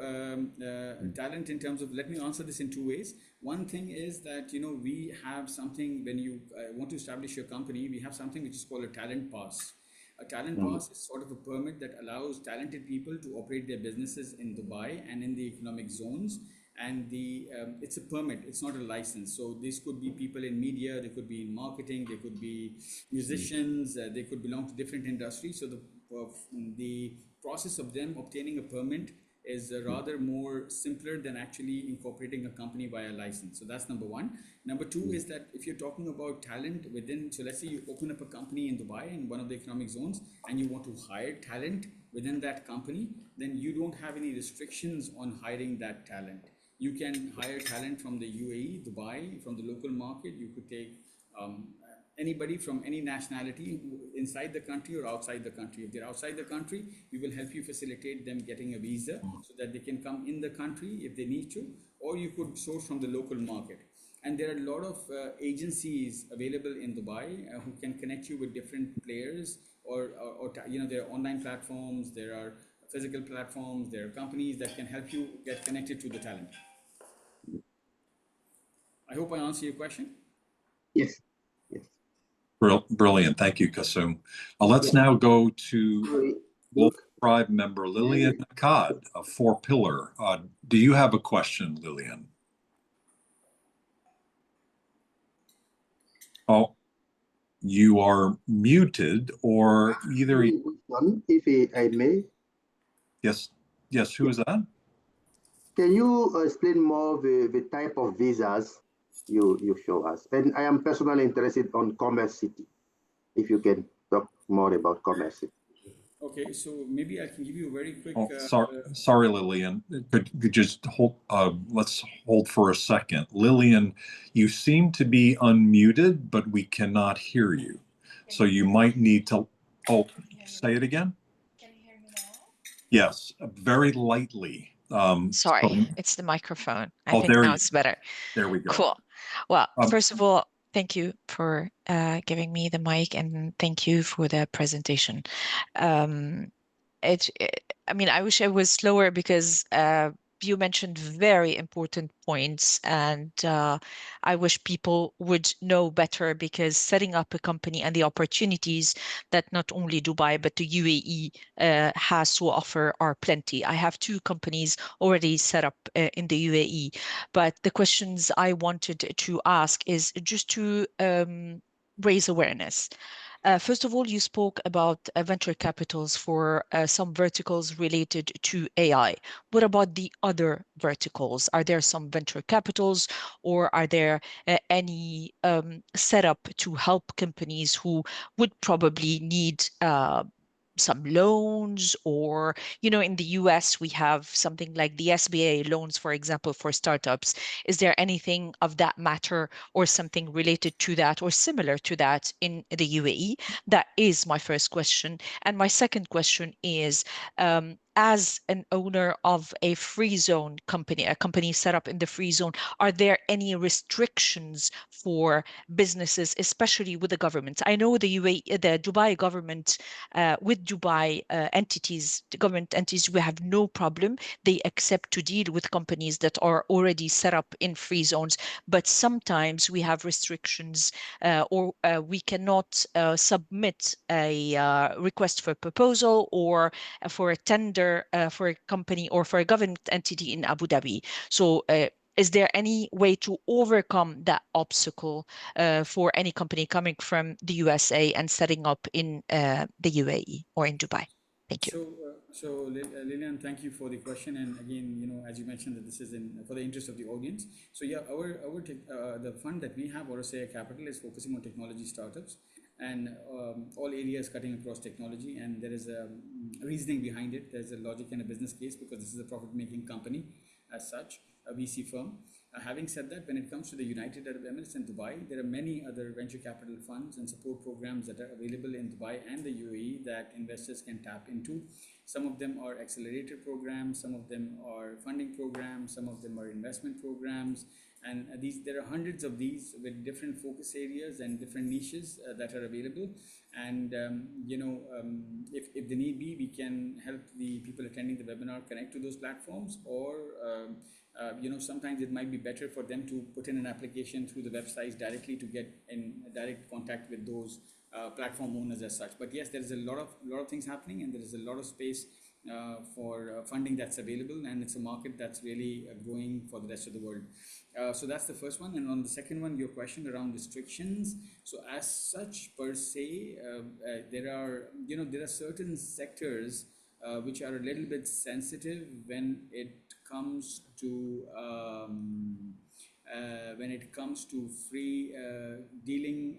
talent in terms of, let me answer this in 2 ways. One thing is that, we have something when you want to establish your company, we have something which is called a talent pass. A talent pass is sort of a permit that allows talented people to operate their businesses in Dubai and in the economic zones. And it's a permit, it's not a license. So this could be people in media, they could be in marketing, they could be musicians, they could belong to different industries. So the process of them obtaining a permit is rather more simpler than actually incorporating a company via license. So that's number one. Number two is that if you're talking about talent within, so let's say you open up a company in Dubai in one of the economic zones and you want to hire talent within that company, then you don't have any restrictions on hiring that talent. You can hire talent from the UAE, Dubai, from the local market. You could take anybody from any nationality inside the country or outside the country. If they're outside the country, we will help you facilitate them getting a visa so that they can come in the country if they need to, or you could source from the local market. And there are a lot of agencies available in Dubai who can connect you with different players, or there are online platforms, there are physical platforms, there are companies that can help you get connected to the talent. I hope I answered your question. Yes. Brilliant. Thank you, Kasum. Let's now go to Global Tribe member Lillian Akkad of 4 Pillar. Do you have a question, Lillian? Oh, you are muted, or either, One, if I may, yes, yes, who is that? can you explain more the type of visas you show us? And I am personally interested on Commerce City, if you can talk more about Commerce City. Okay, so maybe I can give you a very quick. Oh, sorry, Lillian. Could just hold, let's hold for a second. Lillian, you seem to be unmuted, but we cannot hear you. So you might need to, oh, say it again? Can you hear me now? Yes, very lightly. Sorry, it's the microphone. I Oh, think now it's better. there we go. Cool. Well, Um, first of all, thank you for giving me the mic, and thank you for the presentation. I mean, I wish I was slower because you mentioned very important points, and I wish people would know better, because setting up a company and the opportunities that not only Dubai but the UAE has to offer are plenty. I have 2 companies already set up in the UAE, but the questions I wanted to ask is just to raise awareness. First of all, you spoke about venture capitals for some verticals related to AI. What about the other verticals? Are there some venture capitals, or are there any setup to help companies who would probably need some loans? Or, in the US, we have something like the SBA loans, for example, for startups. Is there anything of that matter or something related to that or similar to that in the UAE? That is my first question. And my second question is, as an owner of a free zone company, a company set up in the free zone, are there any restrictions for businesses, especially with the government? I know the Dubai government, with Dubai entities, the government entities, we have no problem. They accept to deal with companies that are already set up in free zones, but sometimes we have restrictions, or we cannot submit a request for proposal or for a tender for a company or for a government entity in Abu Dhabi. So is there any way to overcome that obstacle for any company coming from the USA and setting up in the UAE or in Dubai? Thank you. Lillian, thank you for the question. And again, as you mentioned, that this is for the interest of the audience. So yeah, the fund that we have, Orosea Capital, is focusing on technology startups and all areas cutting across technology. And there is a reasoning behind it. There's a logic and a business case, because this is a profit-making company as such, a VC firm. Having said that, when it comes to the United Arab Emirates and Dubai, there are many other venture capital funds and support programs that are available in Dubai and the UAE that investors can tap into. Some of them are accelerator programs, some of them are funding programs, some of them are investment programs, and there are hundreds of these with different focus areas and different niches that are available. And if the need be, we can help the people attending the webinar connect to those platforms, or sometimes it might be better for them to put in an application through the websites directly to get in direct contact with those platform owners as such. But yes, there is a lot of things happening, and there is a lot of space for funding that's available, and it's a market that's really growing for the rest of the world. So that's the first one. And on the second one, your question around restrictions. So as such, per se, there are certain sectors which are a little bit sensitive when it comes to free dealing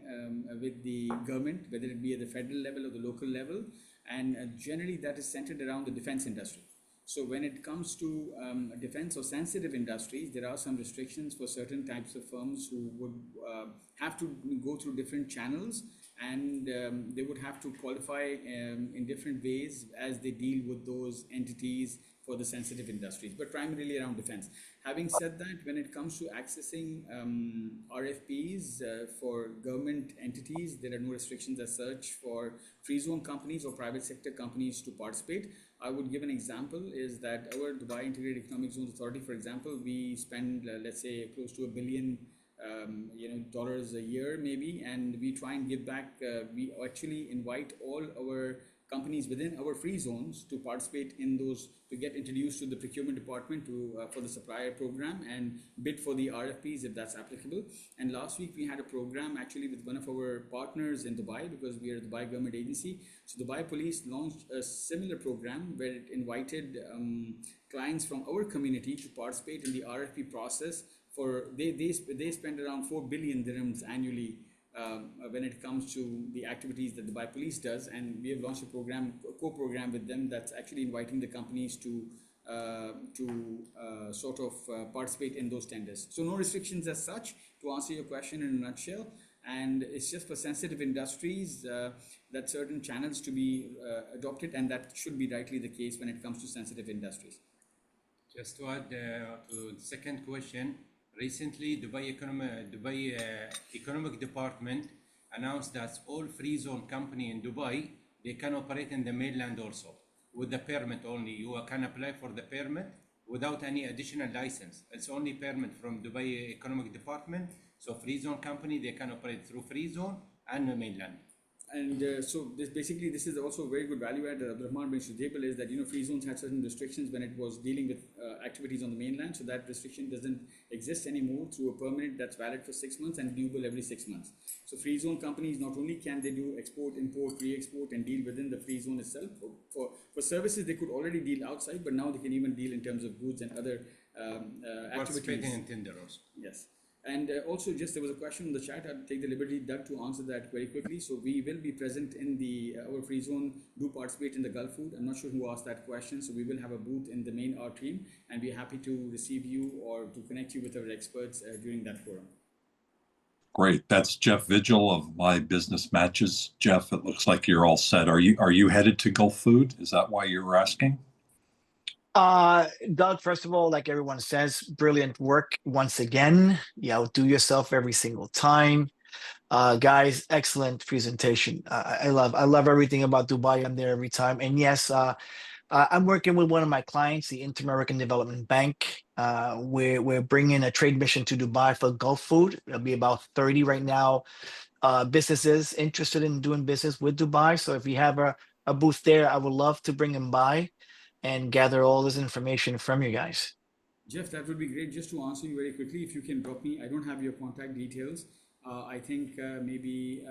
with the government, whether it be at the federal level or the local level. And generally that is centered around the defense industry. So when it comes to defense or sensitive industries, there are some restrictions for certain types of firms who would have to go through different channels, and they would have to qualify in different ways as they deal with those entities for the sensitive industries, but primarily around defense. Having said that, when it comes to accessing RFPs for government entities, there are no restrictions as such for free zone companies or private sector companies to participate. I would give an example, is that our Dubai Integrated Economic Zones Authority, for example, we spend, let's say, close to $1 billion dollars a year maybe, and we try and give back. We actually invite all our companies within our free zones to participate in those, to get introduced to the procurement department to for the supplier program and bid for the RFPs if that's applicable. And last week we had a program actually with one of our partners in Dubai, because we are a Dubai government agency. So Dubai Police launched a similar program where it invited clients from our community to participate in the RFP process. For they spend around 4 billion dirhams annually when it comes to the activities that Dubai Police does, and we have launched a co-program with them that's actually inviting the companies to sort of participate in those tenders. So no restrictions as such, to answer your question in a nutshell, and it's just for sensitive industries that certain channels to be adopted, and that should be rightly the case when it comes to sensitive industries. Just to add to the second question, recently Dubai Economic Department announced that all free zone company in Dubai, they can operate in the mainland also with the permit only. You can apply for the permit without any additional license. It's only permit from Dubai Economic Department. So free zone company, they can operate through free zone and the mainland. And so this is also a very good value add that Abdur Rahim brings to the table, is that, you know, free zones had certain restrictions when it was dealing with activities on the mainland. So that restriction doesn't exist anymore through a permit that's valid for 6 months and renewable every 6 months. So free zone companies, not only can they do export, import, re-export and deal within the free zone itself. For services, they could already deal outside, but now they can even deal in terms of goods and other activities. Participating in tender also. Yes. And also, just there was a question in the chat. I'll take the liberty, Doug, to answer that very quickly. So we will be present in the our free zone. Do participate in the Gulf Food. I'm not sure who asked that question. So we will have a booth in the main art team, and we're happy to receive you or to connect you with our experts during that forum. Great. That's Jeff Vigil of My Business Matches. Jeff, it looks like you're all set. Are you headed to Gulf Food? Is that why you're asking? Doug, first of all, like everyone says, brilliant work once again. You outdo yourself every single time. Guys, excellent presentation. I love everything about Dubai. I'm there every time. And yes, I'm working with one of my clients, the Inter-American Development Bank. We're bringing a trade mission to Dubai for Gulf Food. There'll be about 30 right now businesses interested in doing business with Dubai. So if you have a booth there, I would love to bring them by and gather all this information from you guys. Jeff, that would be great. Just to answer you very quickly, if you can drop me, I don't have your contact details. I think maybe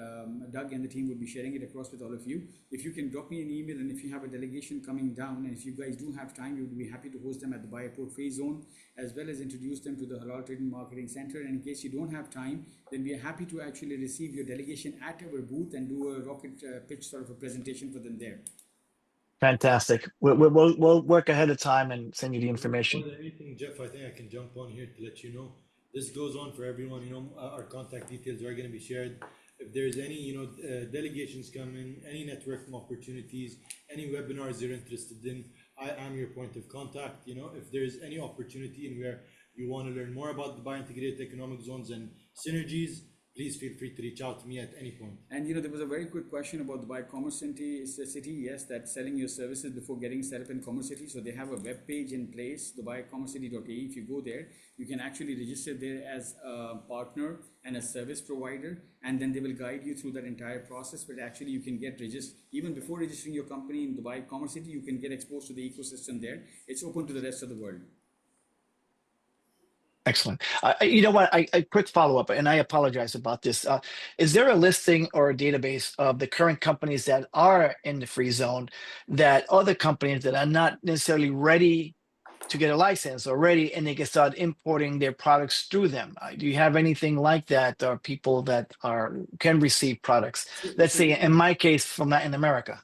Doug and the team would be sharing it across with all of you. If you can drop me an email, and if you have a delegation coming down, and if you guys do have time, we would be happy to host them at the Dubai Airport Free Zone, as well as introduce them to the Halal Trade and Marketing Center. And in case you don't have time, then we are happy to actually receive your delegation at our booth and do a rocket pitch sort of a presentation for them there. Fantastic. We'll work ahead of time and send you the information. More than anything, Jeff, I think I can jump on here to let you know. This goes on for everyone. You know, our contact details are going to be shared. If there's any, delegations coming, any networking opportunities, any webinars you're interested in, I am your point of contact. You know, if there's any opportunity and where you want to learn more about Dubai Integrated Economic Zones and synergies, please feel free to reach out to me at any point. And there was a very quick question about Dubai Commerce City. Yes, that's selling your services before getting set up in Commerce City. So they have a web page in place, DubaiCommerceCity.ae. If you go there, you can actually register there as a partner and a service provider, and then they will guide you through that entire process. But actually, you can get registered even before registering your company in Dubai Commerce City. You can get exposed to the ecosystem there. It's open to the rest of the world. Excellent. You know what? I quick follow up, and I apologize about this. Is there a listing or a database of the current companies that are in the free zone, that other companies that are not necessarily ready to get a license or ready, and they can start importing their products through them? Do you have anything like that, or people that can receive products? Let's say, in my case, from Latin America.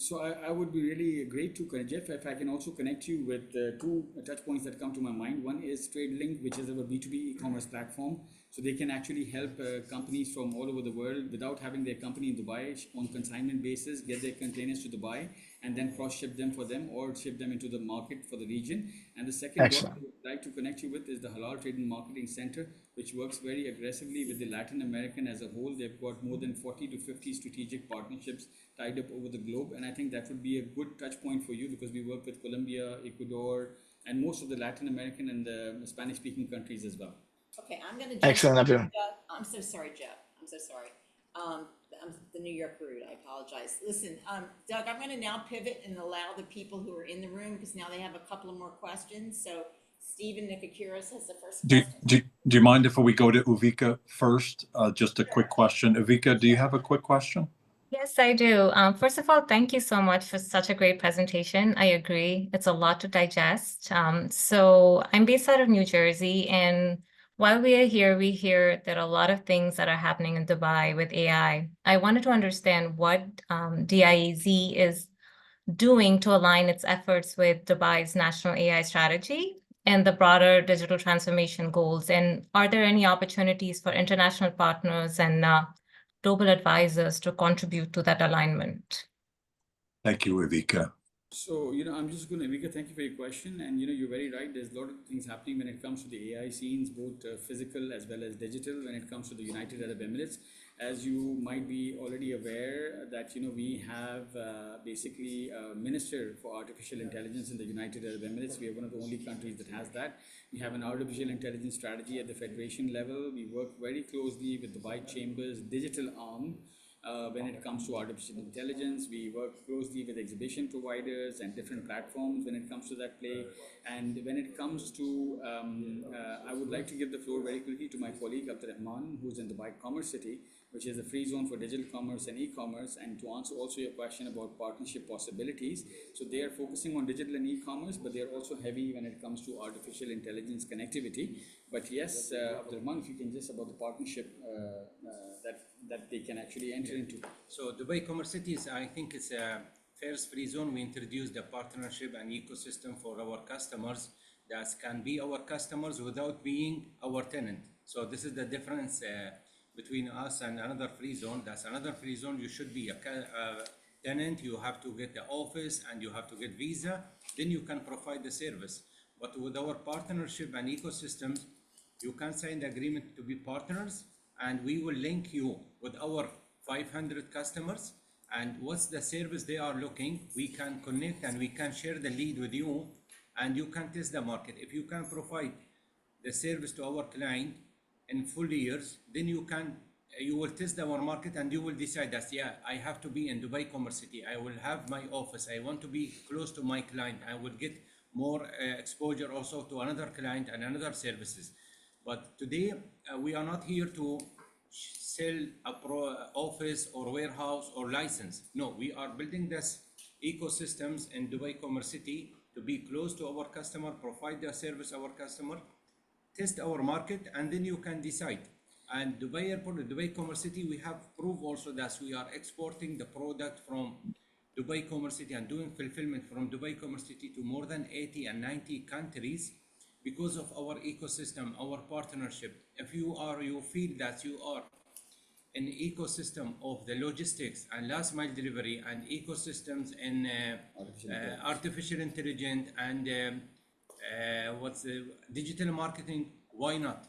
So I would be really great to connect, Jeff, if I can also connect you with two touch points that come to my mind. One is TradeLink, which is our B2B e-commerce platform. So they can actually help companies from all over the world without having their company in Dubai on consignment basis, get their containers to Dubai and then cross-ship them for them or ship them into the market for the region. And the second one I would like to connect you with is the Halal Trade and Marketing Center, which works very aggressively with the Latin American as a whole. They've got more than 40 to 50 strategic partnerships tied up over the globe. And I think that would be a good touch point for you, because we work with Colombia, Ecuador, and most of the Latin American and the Spanish-speaking countries as well. Okay, I'm going to jump. Excellent. I'm so sorry, Jeff. I'm so sorry. the New York route. I apologize. Listen, Doug, I'm going to now pivot and allow the people who are in the room, because now they have a couple of more questions. So Stephen Nikakuris has the first question. Do you mind if we go to Uvika first? Just a quick question. Uvika, do you have a quick question? Yes, I do. First of all, thank you so much for such a great presentation. I agree. It's a lot to digest. So I'm based out of New Jersey, and while we are here, we hear that a lot of things that are happening in Dubai with AI. I wanted to understand what DIAZ is doing to align its efforts with Dubai's national AI strategy and the broader digital transformation goals. And are there any opportunities for international partners and global advisors to contribute to that alignment? Thank you, Uvika. So, I'm just going to, Vika, thank you for your question. And, you're very right. There's a lot of things happening when it comes to the AI scenes, both physical as well as digital, when it comes to the United Arab Emirates. As you might be already aware that, we have basically a Minister for Artificial Intelligence in the United Arab Emirates. We are one of the only countries that has that. We have an artificial intelligence strategy at the federation level. We work very closely with the Dubai Chamber's digital arm. When it comes to artificial intelligence, we work closely with exhibition providers and different platforms when it comes to that play. And when it comes to, I would like to give the floor very quickly to my colleague Abdur Rahim, who's in Dubai Commerce City, which is a free zone for digital commerce and e-commerce, and to answer also your question about partnership possibilities. So they are focusing on digital and e-commerce, but they are also heavy when it comes to artificial intelligence connectivity. But yes, Abdur Rahim, if you can just about the partnership that they can actually enter into. So Dubai Commerce City is, I think it's a first free zone. We introduced a partnership and ecosystem for our customers that can be our customers without being our tenant. So this is the difference between us and another free zone. That's another free zone. You should be a tenant. You have to get the office and you have to get visa. Then you can provide the service. But with our partnership and ecosystems, you can sign the agreement to be partners, and we will link you with our 500 customers. And what's the service they are looking, we can connect and we can share the lead with you, and you can test the market. If you can provide the service to our client in full years, then you will test our market and you will decide that, yeah, I have to be in Dubai Commerce City. I will have my office. I want to be close to my client. I will get more exposure also to another client and another services. But today, we are not here to sell a office or warehouse or license. No, we are building this ecosystems in Dubai Commerce City to be close to our customer, provide the service our customer, test our market, and then you can decide. And Dubai Airport, Dubai Commerce City, we have proved also that we are exporting the product from Dubai Commerce City and doing fulfillment from Dubai Commerce City to more than 80 and 90 countries because of our ecosystem, our partnership. If you feel that you are an ecosystem of the logistics and last mile delivery and ecosystems in artificial intelligence and digital marketing, why not?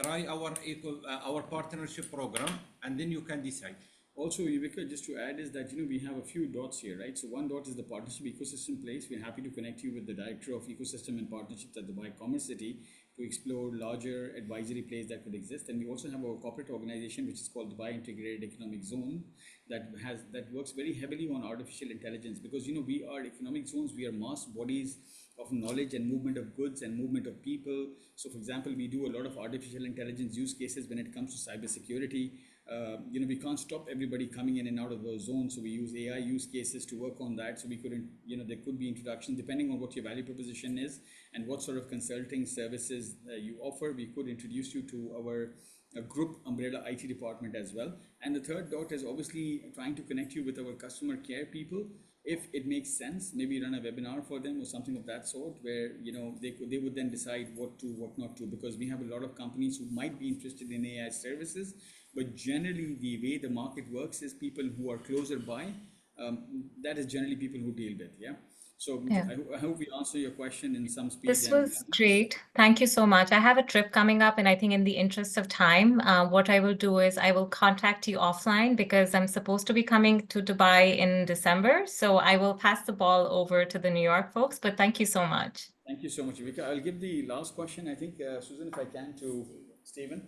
Try our partnership program, and then you can decide. Also, Viveka, just to add is that, we have a few dots here, right? So one dot is the partnership ecosystem place. We're happy to connect you with the director of ecosystem and partnerships at Dubai Commerce City to explore larger advisory plays that could exist. And we also have a corporate organization, which is called Dubai Integrated Economic Zone, that works very heavily on artificial intelligence, because, we are economic zones. We are mass bodies of knowledge and movement of goods and movement of people. So, for example, we do a lot of artificial intelligence use cases when it comes to cybersecurity. We can't stop everybody coming in and out of those zones. So we use AI use cases to work on that. So we couldn't, there could be introduction depending on what your value proposition is and what sort of consulting services you offer. We could introduce you to our group umbrella IT department as well. And the third dot is obviously trying to connect you with our customer care people. If it makes sense, maybe run a webinar for them or something of that sort, where they would then decide what to, what not to, because we have a lot of companies who might be interested in AI services, but generally the way the market works is people who are closer by. That is generally people who deal with, yeah. So Yeah. I hope we answer your question in some speed. This was great. Thank you so much. I have a trip coming up, and I think in the interest of time, what I will do is I will contact you offline because I'm supposed to be coming to Dubai in December. So I will pass the ball over to the New York folks, but thank you so much. Thank you so much, Vika. I'll give the last question, I think, Susan, if I can, to Stephen.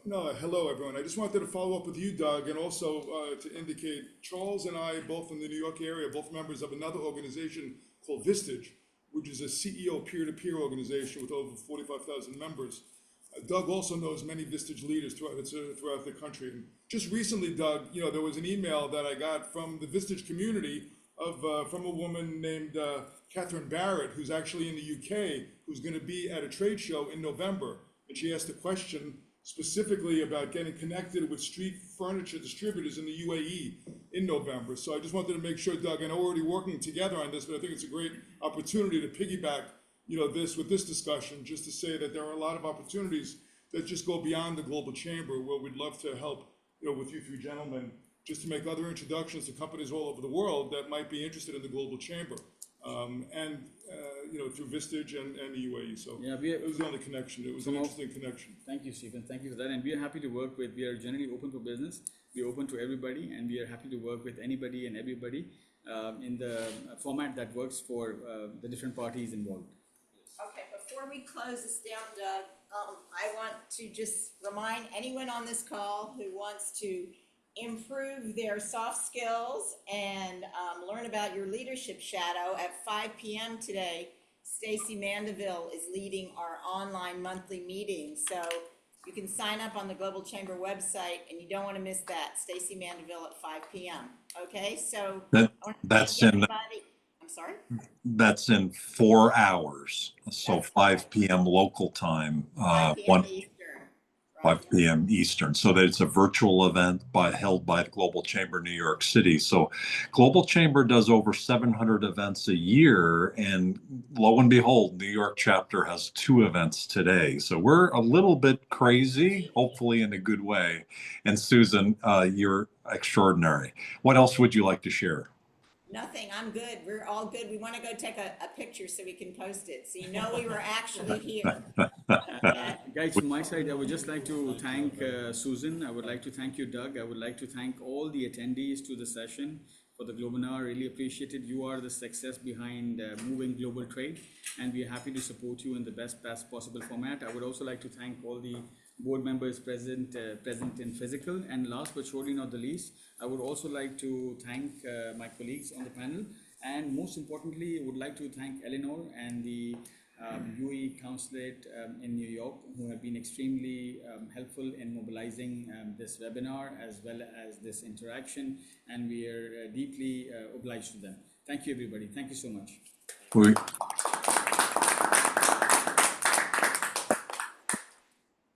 No, hello, everyone. I just wanted to follow up with you, Doug, and also to indicate Charles and I, both in the New York area, both members of another organization called Vistage, which is a CEO peer-to-peer organization with over 45,000 members. Doug also knows many Vistage leaders throughout the country. And just recently, Doug, there was an email that I got from the Vistage community from a woman named Catherine Barrett, who's actually in the UK, who's going to be at a trade show in November. And she asked a question specifically about getting connected with street furniture distributors in the UAE in November. So I just wanted to make sure, Doug, and we're already working together on this, but I think it's a great opportunity to piggyback, this discussion, just to say that there are a lot of opportunities that just go beyond the Global Chamber, where we'd love to help, with you three gentlemen, just to make other introductions to companies all over the world that might be interested in the Global Chamber. Through Vistage and the UAE. So yeah, it was the only connection. It was an interesting connection. Thank you, Stephen. Thank you for that. And we are happy to work with, we are generally open for business. We are open to everybody, and we are happy to work with anybody and everybody in the format that works for the different parties involved. Okay, before we close this down, Doug, I want to just remind anyone on this call who wants to improve their soft skills and learn about your leadership shadow. At 5 p.m. today, Stacy Mandeville is leading our online monthly meeting. So you can sign up on the Global Chamber website, and you don't want to miss that. Stacy Mandeville at 5 p.m. Okay, so that's in everybody. I'm sorry? That's in 4 hours. So That's 5 p.m. local time, 5 p.m. Eastern. 5 p.m. Eastern, so that it's a virtual event held by the Global Chamber New York City. So Global Chamber does over 700 events a year, and lo and behold, New York chapter has 2 events today. So we're a little bit crazy, hopefully in a good way. And Susan, you're extraordinary. What else would you like to share? Nothing, I'm good. We're all good. We want to go take a picture so we can post it, so we were actually here. Guys, from my side, I would just like to thank Susan. I would like to thank you, Doug. I would like to thank all the attendees to the session for the Globinar. Really appreciate it. You are the success behind moving global trade, and we are happy to support you in the best possible format. I would also like to thank all the board members present in physical. And last but surely not the least, I would also like to thank my colleagues on the panel. And most importantly, I would like to thank Eleanor and the UAE Consulate in New York, who have been extremely helpful in mobilizing this webinar as well as this interaction. And we are deeply obliged to them. Thank you, everybody. Thank you so much.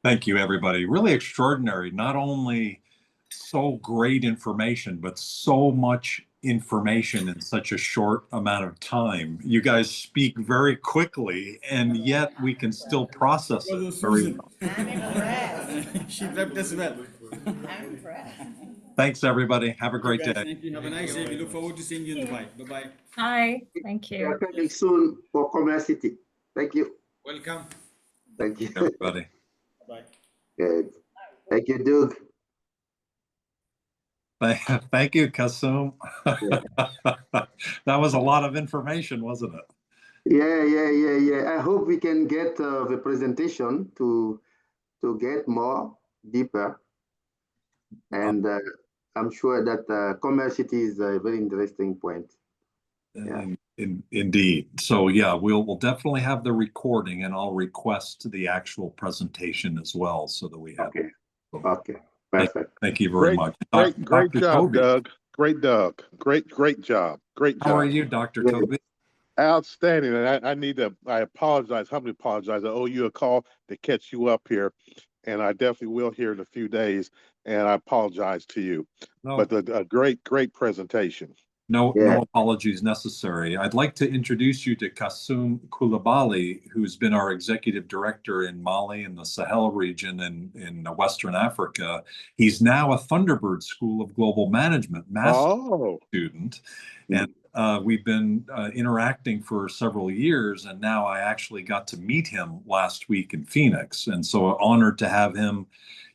Thank you, everybody. Really extraordinary. Not only so great information, but so much information in such a short amount of time. You guys speak very quickly, and yet we can still process it very well. I'm impressed. She prepped us well. I'm impressed. Thanks, everybody. Have a great day. Thank you. Have a nice day. We look forward to seeing you in Dubai. Bye-bye. Hi, thank you. We are coming soon for Commerce City. Thank you. Welcome. Thank you. Everybody. Bye. Good. Thank you, Doug. Thank you, Kasum. That was a lot of information, wasn't it? Yeah. I hope we can get the presentation to get more deeper, and I'm sure that Commerce City is a very interesting point. Yeah. Indeed. So yeah, we'll definitely have the recording, and I'll request the actual presentation as well, so that we have. Okay. Perfect. Thank you very much. Great Dr. job, Toby. Doug. Great job. Great job. How are you, Dr. Toby? Outstanding. And I apologize. Humbly apologize. I owe you a call to catch you up here. And I definitely will here in a few days. And I apologize to you. No. But a great presentation. No apologies necessary. I'd like to introduce you to Kasum Koulibaly, who's been our executive director in Mali and the Sahel region and in Western Africa. He's now a Thunderbird School of Global Management master student. And we've been interacting for several years, and now I actually got to meet him last week in Phoenix. And so honored to have him.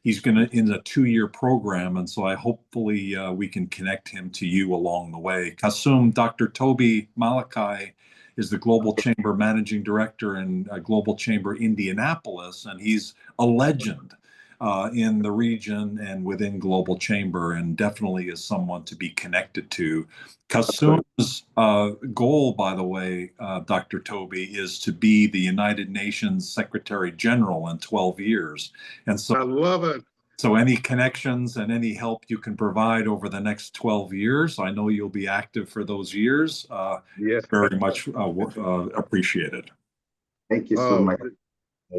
He's in a 2-year program, and so hopefully we can connect him to you along the way. Kasum, Dr. Toby Malachi is the Global Chamber Managing Director in Global Chamber Indianapolis, and he's a legend. in the region and within Global Chamber, and definitely is someone to be connected to. Kasum's goal, by the way, Dr. Toby, is to be the United Nations Secretary General in 12 years. And so I love it. so any connections and any help you can provide over the next 12 years, I know you'll be active for those years, Yes. very much appreciated. Thank you so much.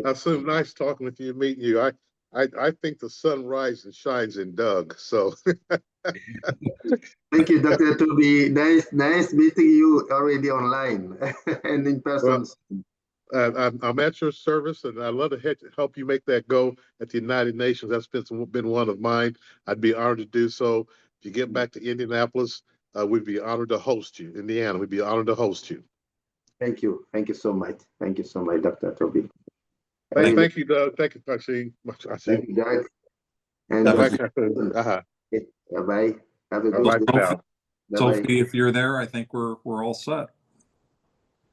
Assume, nice talking with you, meeting you. I think the sun rises and shines in Doug. So Thank you, Dr. Toby. Nice meeting you already online and in person. I'm at your service, and I'd love to help you make that go at the United Nations. That's been one of mine. I'd be honored to do so. If you get back to Indianapolis, we'd be honored to host you. Indiana, we'd be honored to host you. Thank you. Thank you so much. Thank you so much, Dr. Toby. Thank you, Doug. Thank you, Maxine. Thank you, Doug. And bye-bye. Have a good day. Sophie, if you're there, I think we're all set.